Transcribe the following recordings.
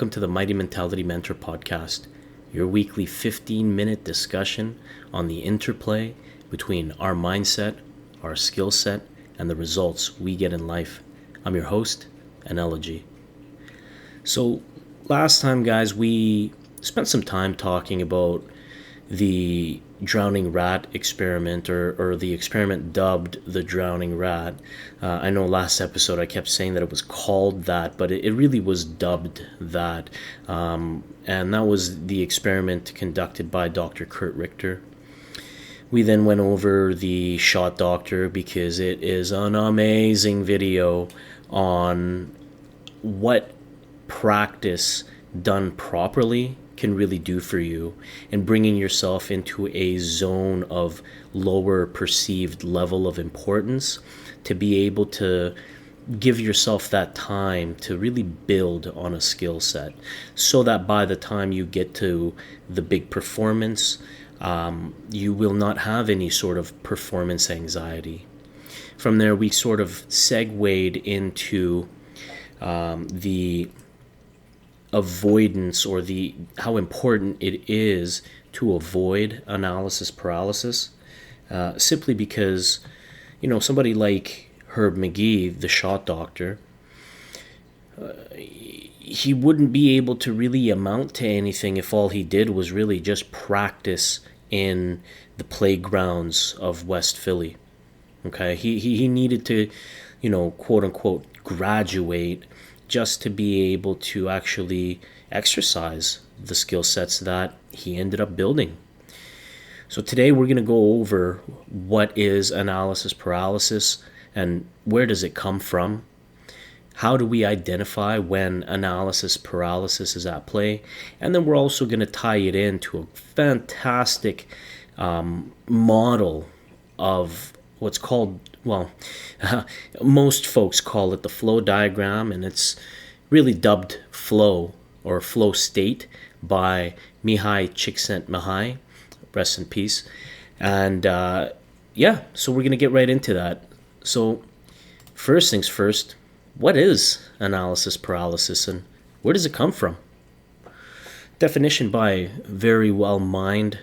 welcome to the Mighty Mentality Mentor Podcast, your weekly 15-minute discussion on the interplay between our mindset, our skill set, and the results we get in life. I'm your host, NLOG. So last time, guys, we spent some time talking about the drowning rat experiment, or the experiment dubbed the drowning rat. I know last episode I kept saying that it was called that, but it really was dubbed that. And that was the experiment conducted by Dr. Kurt Richter. We then went over the shot doctor because it is an amazing video on what practice done properly can really do for you, and bringing yourself into a zone of lower perceived level of importance to be able to give yourself that time to really build on a skill set, so that by the time you get to the big performance, you will not have any sort of performance anxiety. From there, we sort of segued into the avoidance, or the how important it is to avoid analysis paralysis, simply because somebody like Herb McGee, the shot doctor, he wouldn't be able to really amount to anything if all he did was really just practice in the playgrounds of West Philly. Okay, he needed to quote unquote graduate just to be able to actually exercise the skill sets that he ended up building. So today we're going to go over what is analysis paralysis and where does it come from. How do we identify when analysis paralysis is at play? And then we're also going to tie it into a fantastic model of what's called, most folks call it the flow diagram, and it's really dubbed flow or flow state by Mihaly Csikszentmihalyi, rest in peace. And so we're going to get right into that. So first things first, what is analysis paralysis and where does it come from? Definition by Very Well Mind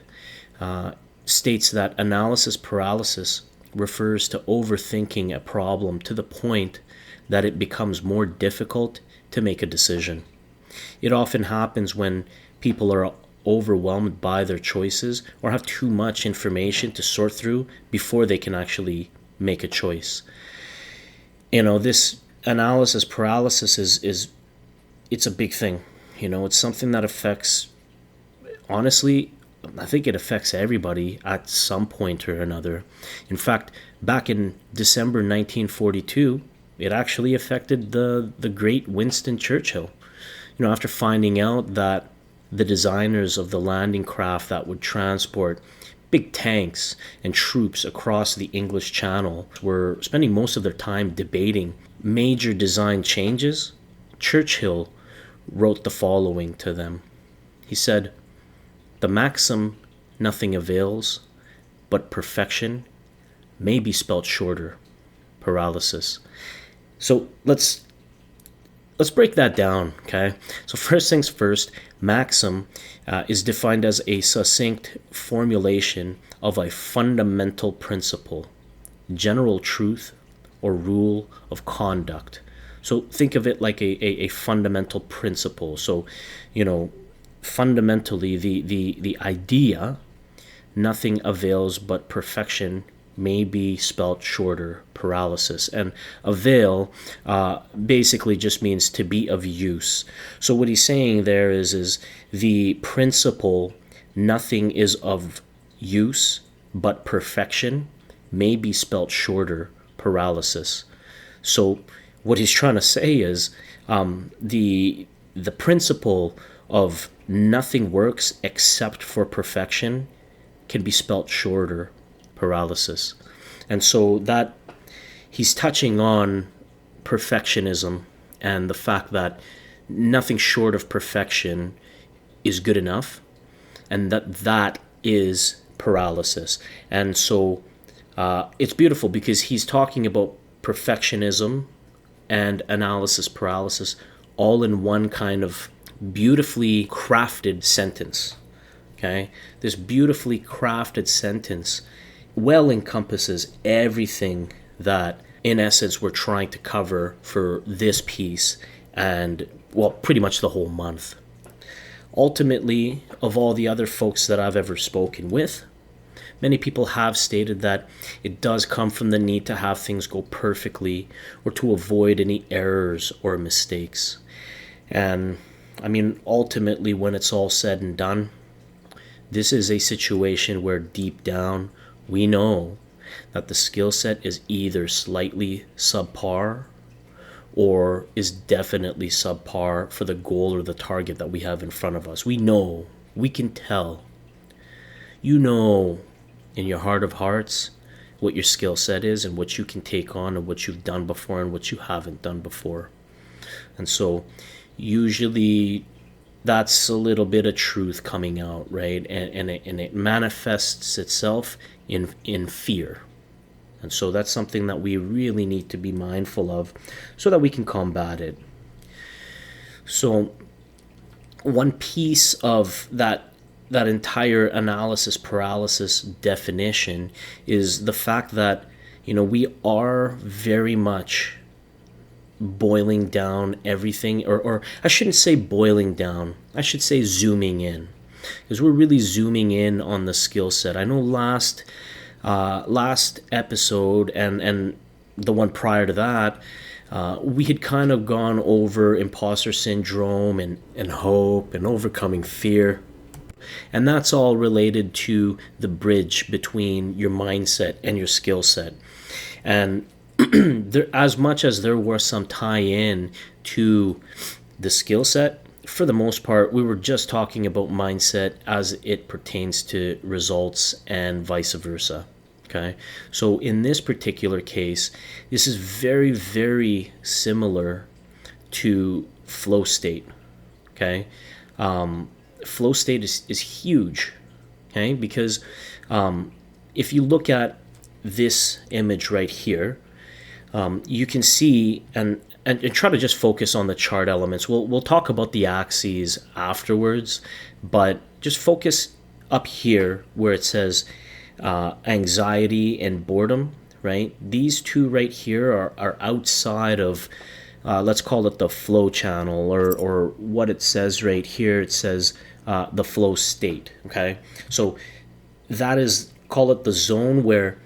states that analysis paralysis refers to overthinking a problem to the point that it becomes more difficult to make a decision. It often happens when people are overwhelmed by their choices or have too much information to sort through before they can actually make a choice. This analysis paralysis is it's a big thing. It's something that affects, honestly, I think it affects everybody at some point or another. In fact, back in December 1942, it actually affected the great Winston Churchill. After finding out that the designers of the landing craft that would transport big tanks and troops across the English Channel were spending most of their time debating major design changes, Churchill wrote the following to them. He said, "The maxim, nothing avails, but perfection, may be spelt shorter, paralysis." So let's break that down, okay? So first things first, maxim is defined as a succinct formulation of a fundamental principle, general truth, or rule of conduct. So think of it like a fundamental principle. So, fundamentally, the idea, nothing avails but perfection, may be spelt shorter, paralysis. And avail basically just means to be of use. So what he's saying there is the principle, nothing is of use but perfection, may be spelt shorter, paralysis. So what he's trying to say is the principle of nothing works except for perfection can be spelt shorter, paralysis. And so that he's touching on perfectionism and the fact that nothing short of perfection is good enough, and that is paralysis. And so it's beautiful because he's talking about perfectionism and analysis paralysis all in one kind of beautifully crafted sentence. Okay, this beautifully crafted sentence well encompasses everything that, in essence, we're trying to cover for this piece and, well, pretty much the whole month. Ultimately, of all the other folks that I've ever spoken with, many people have stated that it does come from the need to have things go perfectly or to avoid any errors or mistakes. And I mean, ultimately, when it's all said and done, this is a situation where deep down we know that the skill set is either slightly subpar or is definitely subpar for the goal or the target that we have in front of us. We know, we can tell. You know in your heart of hearts what your skill set is and what you can take on and what you've done before and what you haven't done before. And so usually that's a little bit of truth coming out, right? And it manifests itself in fear. And so that's something that we really need to be mindful of so that we can combat it. So one piece of that entire analysis paralysis definition is the fact that, we are very much boiling down everything, or I shouldn't say boiling down, I should say zooming in, because we're really zooming in on the skill set. I know last episode and the one prior to that, we had kind of gone over imposter syndrome and hope and overcoming fear. And that's all related to the bridge between your mindset and your skill set. And there, as much as there was some tie-in to the skill set, for the most part, we were just talking about mindset as it pertains to results and vice versa. Okay, so in this particular case, this is very, very similar to flow state. Okay, flow state is huge. Okay, because if you look at this image right here, you can see and try to just focus on the chart elements. We'll talk about the axes afterwards, but just focus up here where it says anxiety and boredom, right? These two right here are outside of, let's call it the flow channel, or what it says right here, it says the flow state, okay? So that is, call it the zone where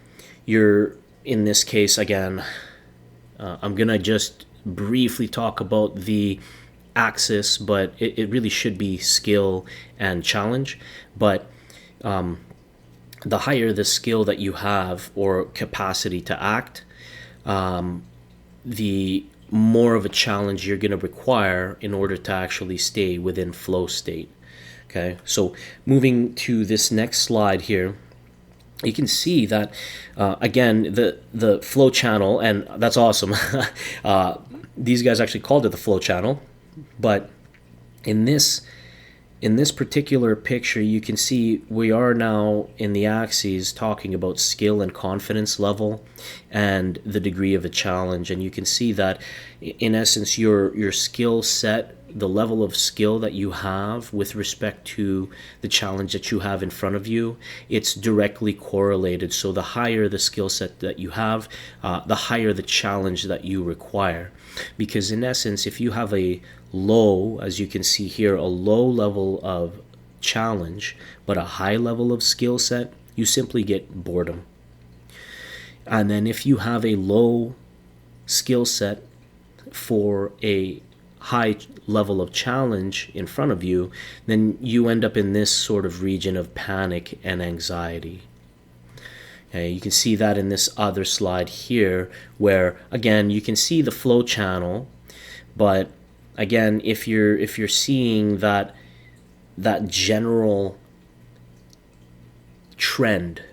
you're, in this case, again, I'm going to just briefly talk about the axis, but it really should be skill and challenge. But the higher the skill that you have or capacity to act, the more of a challenge you're going to require in order to actually stay within flow state. Okay, so moving to this next slide here, you can see that, again, the flow channel, and that's awesome. These guys actually called it the flow channel, but in this particular picture, you can see we are now in the axes talking about skill and confidence level and the degree of a challenge. And you can see that, in essence, your skill set, the level of skill that you have with respect to the challenge that you have in front of you, it's directly correlated. So the higher the skill set that you have, the higher the challenge that you require. Because in essence, if you have a low, as you can see here, a low level of challenge, but a high level of skill set, you simply get boredom. And then if you have a low skill set for a high level of challenge in front of you, then you end up in this sort of region of panic and anxiety. Okay, you can see that in this other slide here, where again you can see the flow channel, but again, if you're seeing that general trend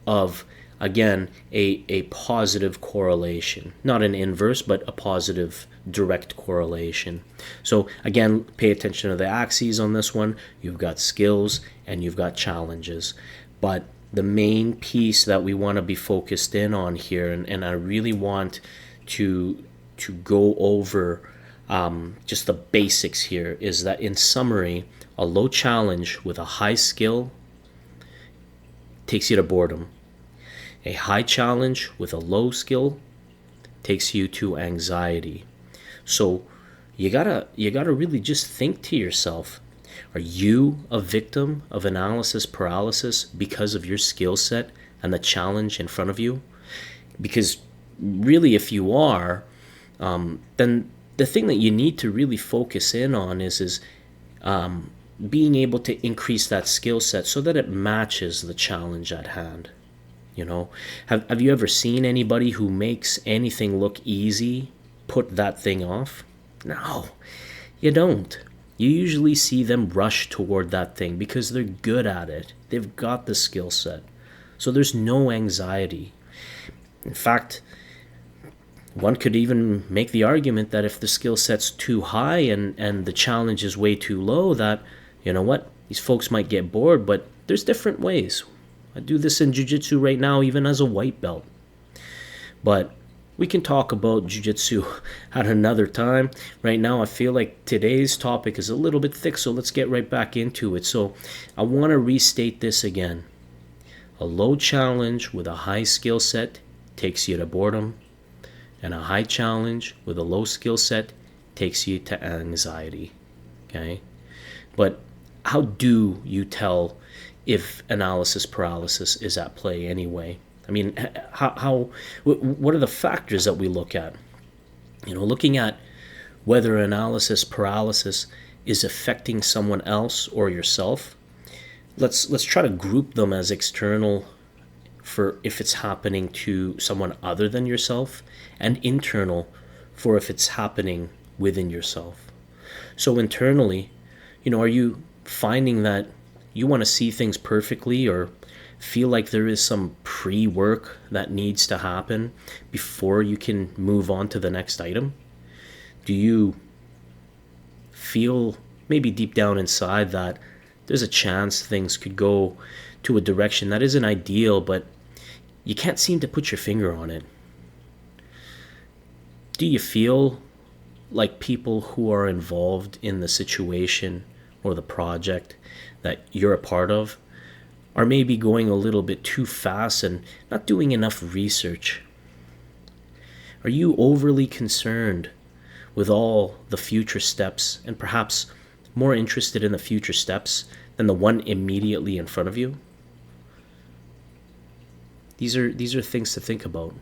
of, again, a positive correlation, not an inverse, but a positive direct correlation. So again, pay attention to the axes on this one. You've got skills and you've got challenges, but the main piece that we want to be focused in on here, and I really want to go over just the basics here is that in summary, a low challenge with a high skill takes you to boredom. A high challenge with a low skill takes you to anxiety. So you gotta really just think to yourself, are you a victim of analysis paralysis because of your skill set and the challenge in front of you? Because really, if you are, then the thing that you need to really focus in on is being able to increase that skill set so that it matches the challenge at hand. Have you ever seen anybody who makes anything look easy put that thing off? No, you don't. You usually see them rush toward that thing because they're good at it. They've got the skill set. So there's no anxiety. In fact, one could even make the argument that if the skill set's too high and the challenge is way too low, that, you know what, these folks might get bored, but there's different ways. I do this in jiu-jitsu right now, even as a white belt. But we can talk about jiu-jitsu at another time. Right now, I feel like today's topic is a little bit thick, so let's get right back into it. So I want to restate this again. A low challenge with a high skill set takes you to boredom, and a high challenge with a low skill set takes you to anxiety. Okay? But how do you tell if analysis paralysis is at play anyway? I mean, what are the factors that we look at? Looking at whether analysis paralysis is affecting someone else or yourself. Let's try to group them as external for if it's happening to someone other than yourself, and internal for if it's happening within yourself. So internally, are you finding that you want to see things perfectly, or feel like there is some pre-work that needs to happen before you can move on to the next item? Do you feel maybe deep down inside that there's a chance things could go to a direction that isn't ideal, but you can't seem to put your finger on it? Do you feel like people who are involved in the situation or the project that you're a part of are maybe going a little bit too fast and not doing enough research? Are you overly concerned with all the future steps, and perhaps more interested in the future steps than the one immediately in front of you? These are things to think about,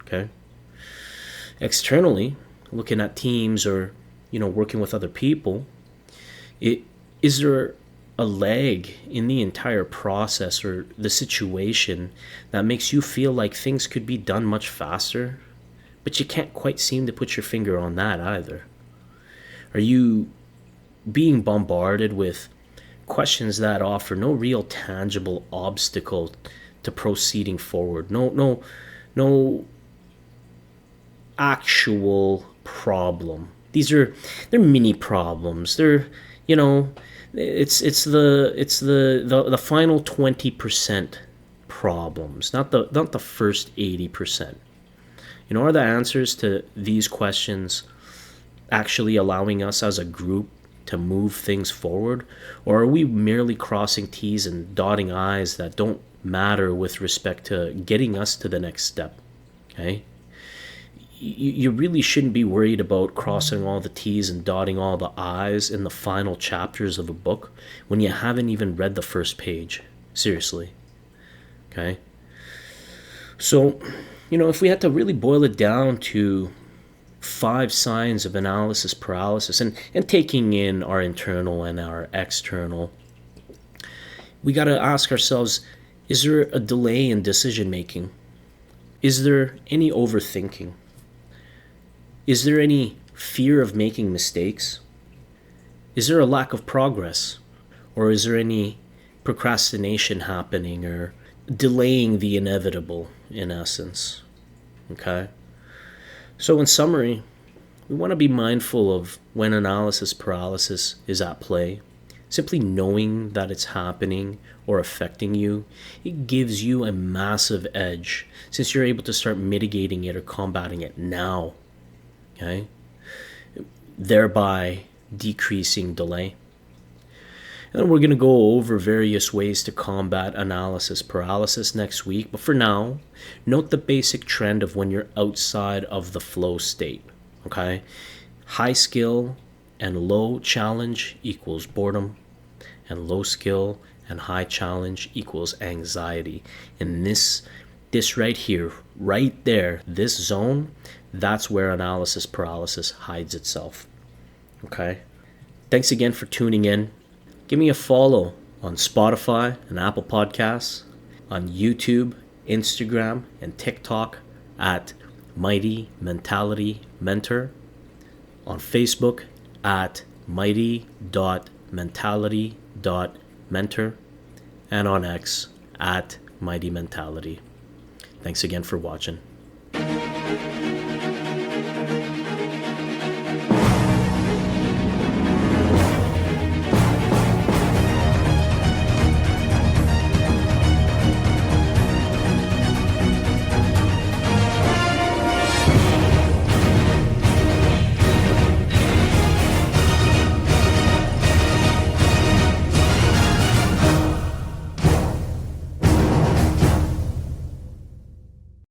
okay? Externally, looking at teams or working with other people, is there a lag in the entire process or the situation that makes you feel like things could be done much faster, but you can't quite seem to put your finger on that either? Are you being bombarded with questions that offer no real tangible obstacle to proceeding forward? No actual problem. They're mini problems. They're it's the final 20% problems, not the first 80%. Are the answers to these questions actually allowing us as a group to move things forward, or are we merely crossing T's and dotting I's that don't matter with respect to getting us to the next step? Okay? You really shouldn't be worried about crossing all the T's and dotting all the I's in the final chapters of a book when you haven't even read the first page. Seriously. Okay? So, if we had to really boil it down to 5 signs of analysis paralysis, and taking in our internal and our external, we got to ask ourselves, is there a delay in decision making? Is there any overthinking? Is there any fear of making mistakes? Is there a lack of progress? Or is there any procrastination happening or delaying the inevitable, in essence? Okay? So in summary, we want to be mindful of when analysis paralysis is at play. Simply knowing that it's happening or affecting you, it gives you a massive edge since you're able to start mitigating it or combating it now. Okay? thereby decreasing delay. And then we're going to go over various ways to combat analysis paralysis next week. But for now, note the basic trend of when you're outside of the flow state. Okay? High skill and low challenge equals boredom, and low skill and high challenge equals anxiety. And this right here, right there, this zone, that's where analysis paralysis hides itself. Okay? Thanks again for tuning in. Give me a follow on Spotify and Apple Podcasts, on YouTube, Instagram, and TikTok at Mighty Mentality Mentor, on Facebook at mighty.mentality.mentor, and on X at Mighty Mentality. Thanks again for watching.